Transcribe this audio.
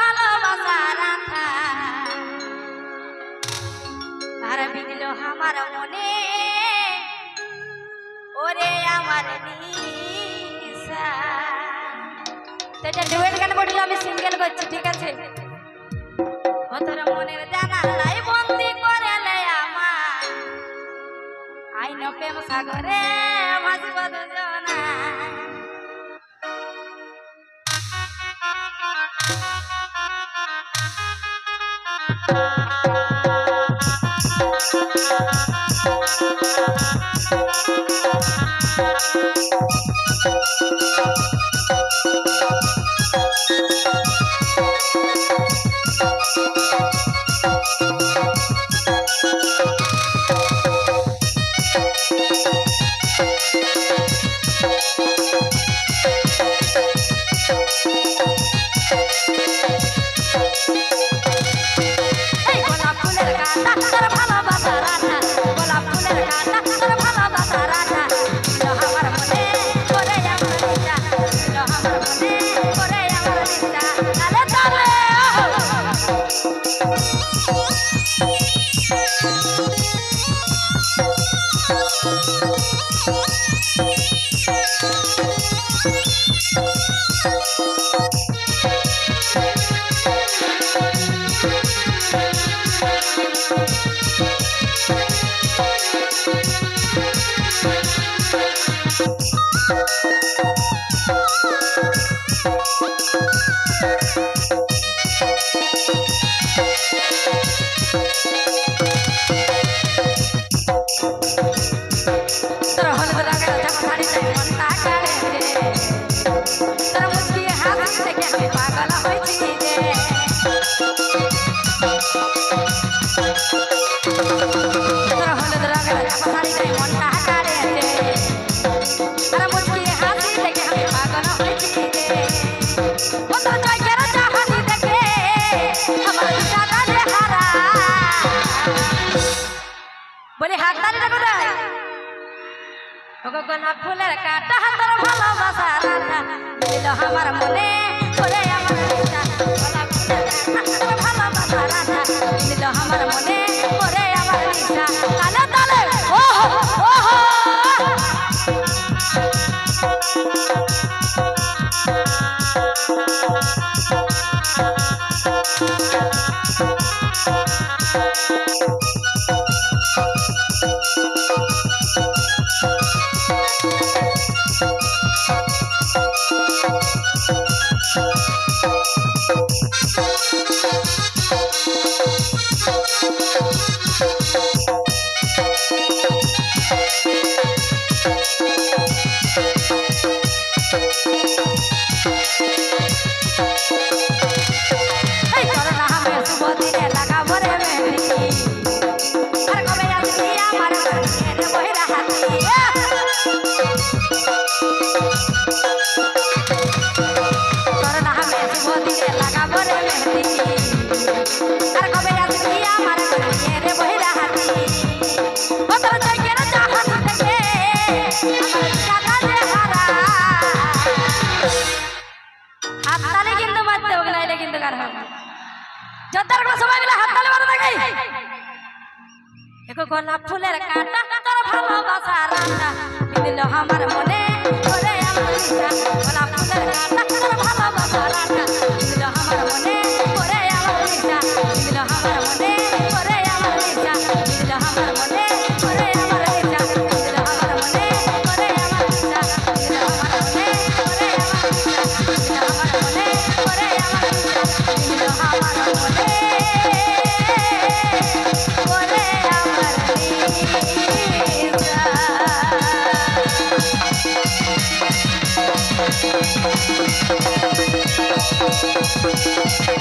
ভালোবাসার আঠা আর বিদিল আমার মনে ওরে আমার নিশা। তো এটা ডুয়েট গান বলল, আমি সিঙ্গেল করছি, ঠিক আছে? ও তোর মনের জানালাই বন্দি করে লে আমার আইন প্রেম সাগরে ভাসব দুজনা। বলি হাত তালিটা কোথায়? গোলাপ ফুলের কাঁটা তোর ভালোবাসা রান্না দিল আমার মনে করে আমার নিশা। গোলাপ ফুলের কাঁটা তোর ভালোবাসা রান্না দিল আমার মনে করে আমার নিশা। তালে তালে ওহো ওহো গোলাপ ফুলের কাঁটা তোর ভালোবাসা রান্না দিল আমার মনে করে আমার নিশা। গোলাপ ফুলের কাঁটা তোর ভালোবাসা রান্না দিল আমার মনে করে আমার নিশা। দিল আমার মনে করে আমার নিশা। দিল আমার মনে করে আমার নিশা। দিল আমার মনে করে আমার নিশা। দিল আমার মনে করে আমার নিশা। দিল আমার মনে করে আমার নিশা। দিল আমার মনে Thank you.